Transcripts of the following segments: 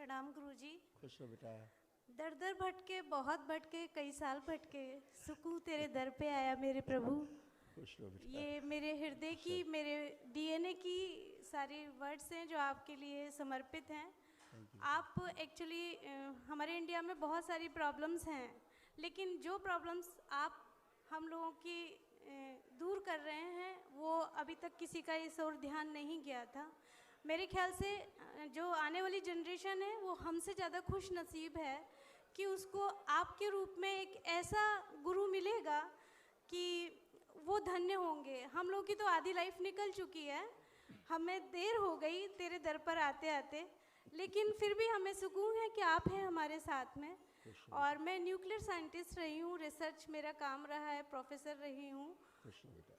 प्रणाम गुरुजी। खुश हो बेटा। दर दर भटके, बहुत भटके, कई साल भटके, सुकून तेरे दर पे आया मेरे प्रभु। खुश हो बेटा। ये मेरे हृदय की, मेरे डीएनए की सारी वर्ड्स हैं जो आपके लिए समर्पित हैं। आप एक्चुअली हमारे इंडिया में बहुत सारी प्रॉब्लम्स हैं, लेकिन जो प्रॉब्लम्स आप हम लोगों की दूर कर रहे हैं वो अभी तक किसी का इस ओर ध्यान नहीं गया था। मेरे ख्याल से जो आने वाली जनरेशन है वो हमसे ज़्यादा खुश नसीब है कि उसको आपके रूप में एक ऐसा गुरु मिलेगा कि वो धन्य होंगे। हम लोग की तो आधी लाइफ निकल चुकी है, हमें देर हो गई तेरे दर पर आते आते, लेकिन फिर भी हमें सुकून है कि आप हैं हमारे साथ में। और मैं न्यूक्लियर साइंटिस्ट रही हूँ, रिसर्च मेरा काम रहा है, प्रोफेसर रही हूँ।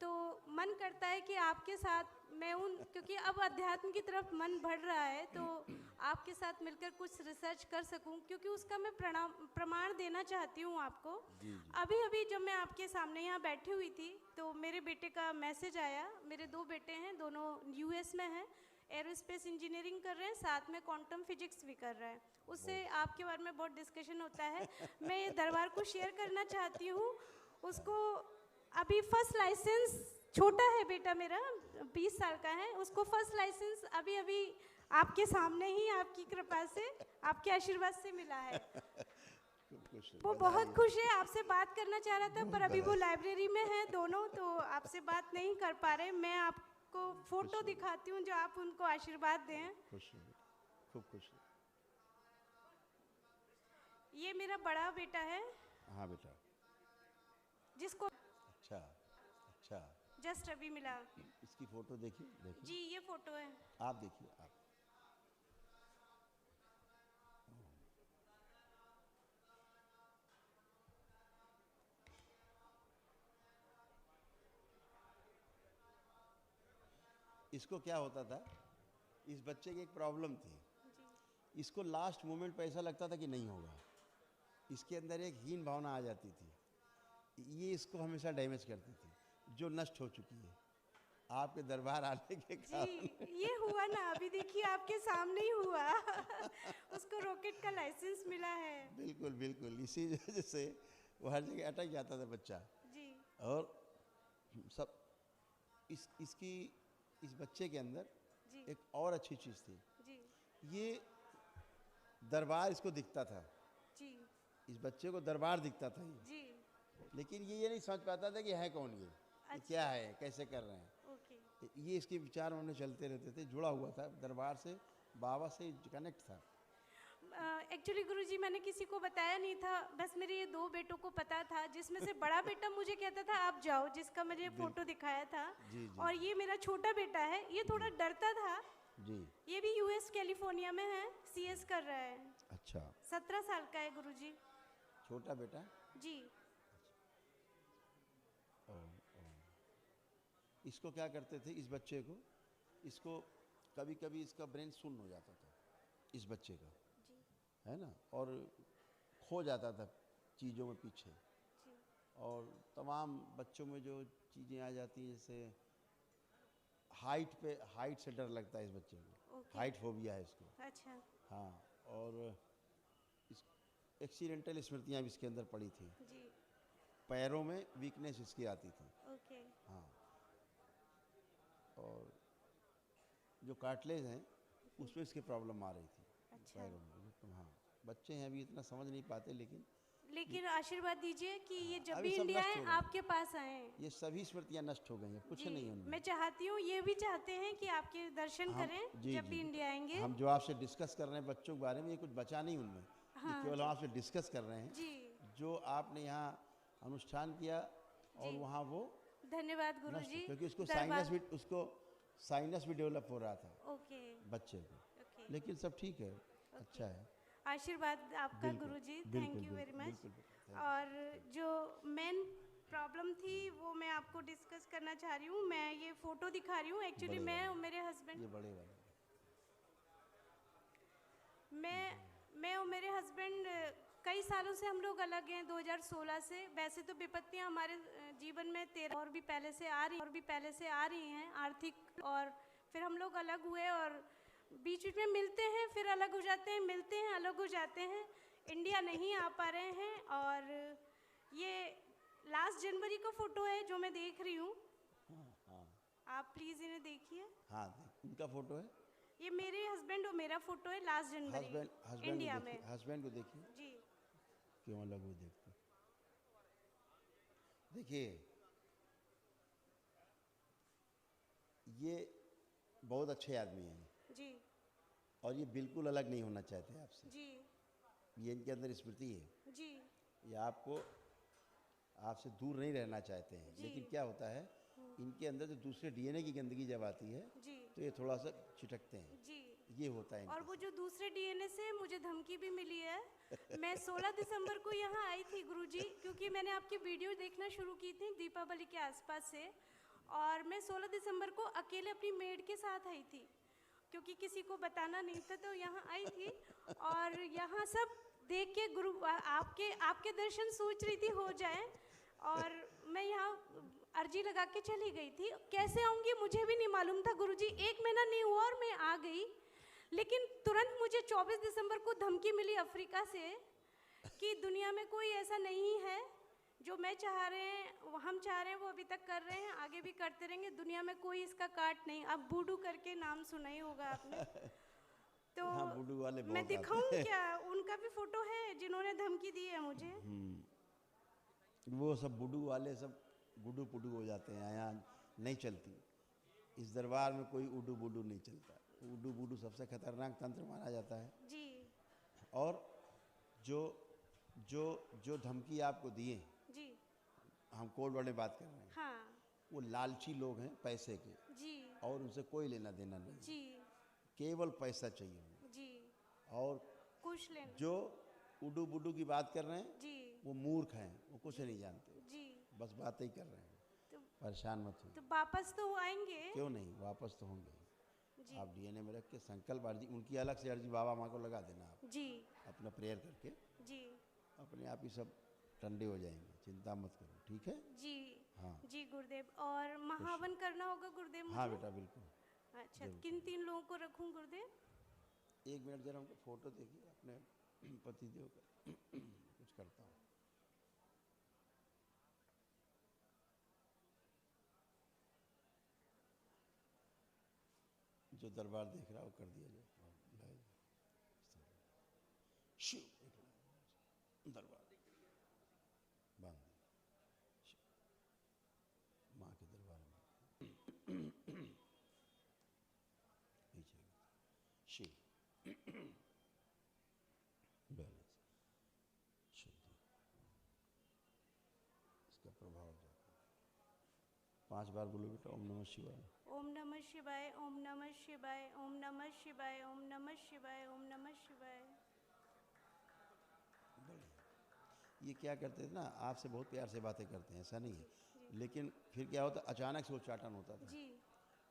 तो मन करता है कि आपके साथ मैं क्योंकि अब अध्यात्म की तरफ मन बढ़ रहा है, तो आपके साथ मिलकर कुछ रिसर्च कर सकूं, क्योंकि उसका मैं प्रमाण देना चाहती हूं आपको। अभी अभी जब मैं आपके सामने यहाँ बैठी हुई थी तो मेरे बेटे का मैसेज आया। मेरे 2 बेटे हैं, दोनों यूएस में हैं, एरोस्पेस इंजीनियरिंग कर रहे हैं, साथ में क्वांटम फिजिक्स भी कर रहे हैं। उससे आपके बारे में बहुत डिस्कशन होता है। मैं ये दरबार को शेयर करना चाहती हूँ। उसको अभी फर्स्ट लाइसेंस, छोटा है बेटा मेरा, 20 साल का है, उसको फर्स्ट लाइसेंस अभी अभी आपके सामने ही आपकी कृपा से, आपके आशीर्वाद से मिला है। वो बहुत खुश है, आपसे बात करना चाह रहा था, पर अभी वो लाइब्रेरी में है दोनों, तो आपसे बात नहीं कर पा रहे। मैं आपको फोटो दिखाती हूँ जो आप उनको आशीर्वाद दें। खूब खुश। ये मेरा बड़ा बेटा है। हाँ बेटा। जिसको अच्छा जस्ट अभी मिला। इसकी फोटो देखिए जी, ये फोटो है। आप देखिए आप। इसको क्या होता था, इस बच्चे की एक प्रॉब्लम थी, इसको लास्ट मोमेंट पे ऐसा लगता था कि नहीं होगा, इसके अंदर एक हीन भावना आ जाती थी, ये इसको हमेशा डैमेज करती थी, जो नष्ट हो चुकी है आपके दरबार आने के कारण। ये हुआ ना, अभी देखिए आपके सामने ही हुआ। उसको रॉकेट का लाइसेंस मिला है। बिल्कुल बिल्कुल, इसी वजह से वो हर जगह अटक जाता था बच्चा जी। और सब इस बच्चे के अंदर एक और अच्छी चीज़ थी जी। ये दरबार इसको दिखता था जी। इस बच्चे को दरबार दिखता था ये जी। लेकिन ये नहीं समझ पाता था कि है कौन ये, ये क्या है, कैसे कर रहे हैं। ये इसके विचार उन्हें चलते रहते थे, जुड़ा हुआ था दरबार से, बाबा से कनेक्ट था। एक्चुअली गुरुजी मैंने किसी को बताया नहीं था, बस मेरे ये 2 बेटों को पता था, जिसमें से बड़ा बेटा मुझे कहता था आप जाओ, जिसका मुझे फोटो दिखाया था। जी। और ये मेरा छोटा बेटा है, ये थोड़ा डरता था जी। ये भी यूएस कैलिफोर्निया में है, सीएस कर रहा है। अच्छा। 17 साल का है गुरुजी। छोटा बेटा जी। इसको क्या करते थे, इस बच्चे को, इसको कभी कभी इसका ब्रेन शून्य हो जाता था इस बच्चे का जी। है ना, और खो जाता था चीज़ों में पीछे जी। और तमाम बच्चों में जो चीज़ें आ जाती हैं, जैसे हाइट से डर लगता है इस बच्चे को, हाइट फोबिया है इसको। अच्छा। हाँ, और इस एक्सीडेंटल स्मृतियाँ भी इसके अंदर पड़ी थी जी। पैरों में वीकनेस इसकी आती थी। ओके। हाँ, और जो कार्टिलेज हैं उसमें इसकी प्रॉब्लम आ रही थी। अच्छा। पैरों में। तो हाँ, बच्चे हैं अभी इतना समझ नहीं पाते, लेकिन आशीर्वाद दीजिए कि ये जब भी इंडिया आए आपके पास आए। ये सभी स्मृतियाँ नष्ट हो गई हैं, कुछ नहीं उनमें। मैं चाहती हूँ, ये भी चाहते हैं कि आपके दर्शन करें जब भी इंडिया आएंगे। हम जो आपसे डिस्कस कर रहे हैं बच्चों के बारे में, ये कुछ बचा नहीं उनमें। हाँ, ये केवल आपसे डिस्कस कर रहे हैं जी। जो आपने यहाँ अनुष्ठान किया और वहाँ वो धन्यवाद गुरुजी, क्योंकि उसको साइनस भी डेवलप हो रहा था बच्चे को, लेकिन सब ठीक है। अच्छा है, आशीर्वाद आपका गुरुजी, थैंक यू वेरी मच। और जो मेन प्रॉब्लम थी वो मैं आपको डिस्कस करना चाह रही हूँ। मैं ये फोटो दिखा रही हूँ, एक्चुअली मैं और मेरे हस्बैंड, ये बड़े वाले, मैं और मेरे हस्बैंड कई सालों से हम लोग अलग हैं, 2016 से। वैसे तो विपत्तियां हमारे जीवन में 13 और भी पहले से आ रही हैं आर्थिक, और फिर हम लोग अलग हुए और बीच बीच में मिलते हैं, फिर अलग हो जाते हैं, मिलते हैं, अलग हो जाते हैं, इंडिया नहीं आ पा रहे हैं। और ये लास्ट जनवरी का फ़ोटो है जो मैं देख रही हूँ, आप प्लीज़ इन्हें देखिए। हाँ, उनका फोटो है। ये मेरे हस्बैंड और मेरा फ़ोटो है लास्ट जनवरी हस्बैंड इंडिया को में। देखिए, हस्बैंड को देखिए जी क्यों अलग हुए देखते। देखिए, ये बहुत अच्छे आदमी हैं जी और ये बिल्कुल अलग नहीं होना चाहते आपसे। जी ये इनके अंदर स्मृति है, जी ये आपको आपसे दूर नहीं रहना चाहते हैं। जी। लेकिन क्या होता है, इनके अंदर जो दूसरे डीएनए की गंदगी जब आती है जी तो ये थोड़ा सा छिटकते हैं। जी। ये होता है और इनके वो साथ। जो दूसरे डीएनए से मुझे धमकी भी मिली है। मैं 16 दिसंबर को यहाँ आई थी गुरुजी, क्योंकि मैंने आपकी वीडियो देखना शुरू की थी दीपावली के आसपास से। और मैं 16 दिसंबर को अकेले अपनी मेड के साथ आई थी, क्योंकि किसी को बताना नहीं था, तो यहाँ आई थी। और यहाँ सब देख के आपके आपके दर्शन सोच रही थी हो जाए, और मैं यहाँ अर्जी लगा के चली गई थी। कैसे आऊँगी मुझे भी नहीं मालूम था गुरुजी, 1 महीना नहीं हुआ और मैं आ गई। लेकिन तुरंत मुझे 24 दिसंबर को धमकी मिली अफ्रीका से कि दुनिया में कोई ऐसा नहीं है, जो मैं चाह रहे हैं, हम चाह रहे हैं, वो अभी तक कर रहे हैं, आगे भी करते रहेंगे, दुनिया में कोई इसका काट नहीं। अब बूडू करके नाम सुना ही होगा आपने। तो हाँ, बूडू वाले मैं बहुत आते दिखाऊं हैं। क्या, उनका भी फोटो है जिन्होंने धमकी दी है मुझे। वो सब बूडू वाले सब गुडू पुडू हो जाते हैं, यहाँ नहीं चलती। इस दरबार में कोई उडू बुडू नहीं चलता। उडू बुडू सबसे खतरनाक तंत्र माना जाता है। जी और जो जो जो धमकी आपको दिए, जी हम कोड वर्ड में बात कर रहे हैं, हाँ वो लालची लोग हैं पैसे के, जी और उनसे कोई लेना देना नहीं, जी केवल पैसा चाहिए उन्हें। जी। और कुछ लेना। जो उडू बुडू की बात कर रहे हैं जी वो मूर्ख हैं, वो कुछ नहीं जानते, जी। बस बातें ही कर रहे हैं। तो परेशान मत हो। तो वापस तो वो आएंगे। क्यों नहीं, वापस तो होंगे। जी आप डीएनए में रख के संकल्प अर्जी, उनकी अलग से अर्जी बाबा माँ को लगा देना, आप जी अपना प्रेयर करके जी अपने आप ही सब ठंडे हो जाएंगे। चिंता मत करो, ठीक है। जी हाँ जी गुरुदेव। और महावन करना होगा गुरुदेव मुझे? हाँ बेटा, बिल्कुल। अच्छा, जरूर। किन 3 लोगों को रखूं गुरुदेव? 1 मिनट जरा उनको फोटो देखिए अपने पति देव का। कुछ करता हूँ। जो दरबार देख रहा हो कर दिया जाए। शिव दरबार बांध दिया। माँ के दरबार में पीछे शिव बैलेंस शुद्धि, इसका प्रभाव जाता है। 5 बार बोलो बेटा, ओम नमः शिवाय। ओम नमः शिवाय, ओम नमः शिवाय, ओम नमः शिवाय, ओम नमः शिवाय, ओम नमः शिवाय। ये क्या करते थे ना, आपसे बहुत प्यार से बातें करते हैं, ऐसा नहीं है। जी लेकिन फिर क्या होता, अचानक से उच्चाटन होता था जी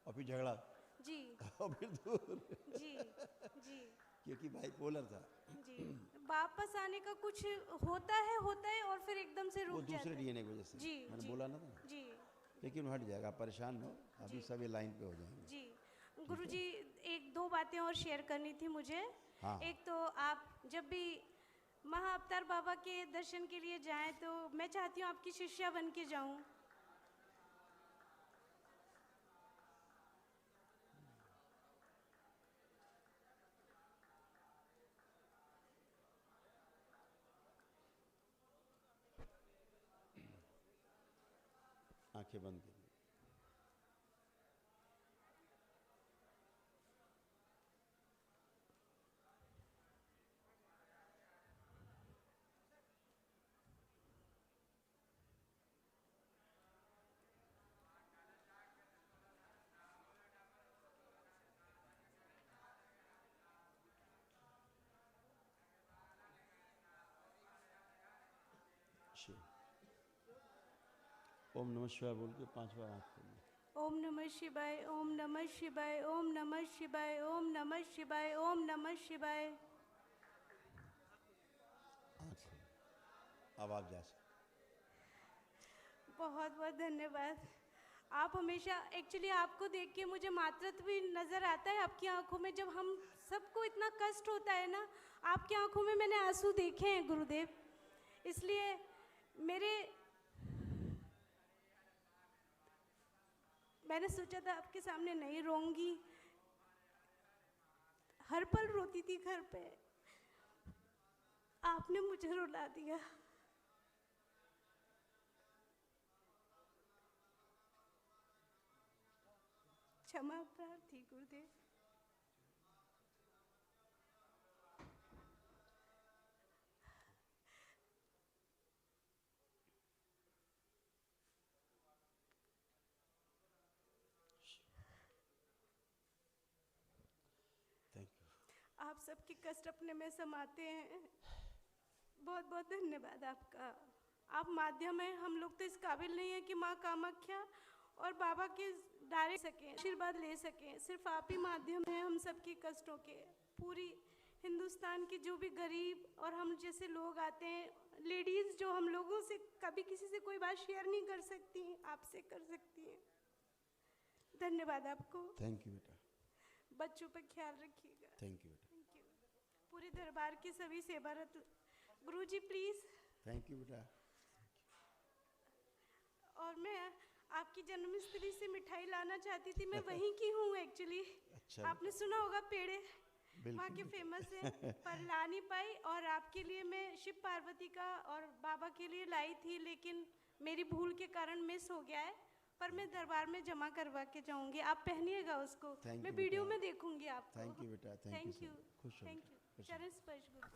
और फिर झगड़ा जी और फिर दूर, जी जी क्योंकि बाइपोलर था। जी। वापस आने का कुछ होता है और फिर एकदम से वो रुक जाता दूसरे है। डीएनए की वजह से, जी मैंने जी बोला ना था। जी लेकिन वो हट जाएगा, आप परेशान न हो, अभी जी। सब ये लाइन पे हो जाएंगे। जी गुरुजी, 1-2 बातें और शेयर करनी थी मुझे। हाँ एक तो आप जब भी महाअवतार बाबा के दर्शन के लिए जाएं, तो मैं चाहती हूँ आपकी शिष्या बन के जाऊँ। आंखें बंद करिए। शिव ओम नमः शिवाय बोल के 5 बार आँख खोलिए। ओम नमः शिवाय, ओम नमः शिवाय, ओम नमः शिवाय, ओम नमः शिवाय, ओम नमः शिवाय। आँख खोलिए, अब आप जा सकते। बहुत बहुत धन्यवाद। आप हमेशा एक्चुअली आपको देख के मुझे मातृत्व भी नज़र आता है आपकी आंखों में। जब हम सबको इतना कष्ट होता है ना, आपकी आंखों में मैंने आंसू देखे हैं गुरुदेव। इसलिए मैंने सोचा था आपके सामने नहीं रोऊंगी। हर पल रोती थी घर पे, आपने मुझे रुला दिया। क्षमा प्रार्थी गुरुदेव। Thank you. आप सबके कष्ट अपने में समाते हैं। बहुत बहुत धन्यवाद आपका। आप माध्यम हैं, हम लोग तो इस काबिल नहीं है कि माँ कामाख्या और बाबा के डायरेक्ट सकें, आशीर्वाद ले सकें। सिर्फ आप ही माध्यम हैं हम सबके कष्टों के। पूरी हिंदुस्तान के जो भी गरीब और हम जैसे लोग आते हैं, लेडीज़ जो हम लोगों से कभी किसी से कोई बात शेयर नहीं कर सकती, आपसे कर सकती हैं। धन्यवाद आपको। थैंक यू बेटा। बच्चों पर ख्याल रखिएगा। थैंक यू बेटा। Thank you. पूरे दरबार के सभी सेवारत गुरुजी प्लीज़। थैंक यू बेटा। और मैं आपकी जन्मस्थली से मिठाई लाना चाहती थी, मैं वहीं की हूँ एक्चुअली। अच्छा। आपने सुना होगा पेड़े बिल्कुल वहाँ के फेमस हैं, पर ला नहीं पाई। और आपके लिए मैं शिव पार्वती का और बाबा के लिए लाई थी, लेकिन मेरी भूल के कारण मिस हो गया है। पर मैं दरबार में जमा करवा के जाऊँगी, आप पहनिएगा उसको। Thank मैं you वीडियो बेटा। में देखूँगी आपको। थैंक यू बेटा। Thank you. खुश हो थैंक बेटा, यू। खुश हो चरण बेटा। स्पर्श गुरु।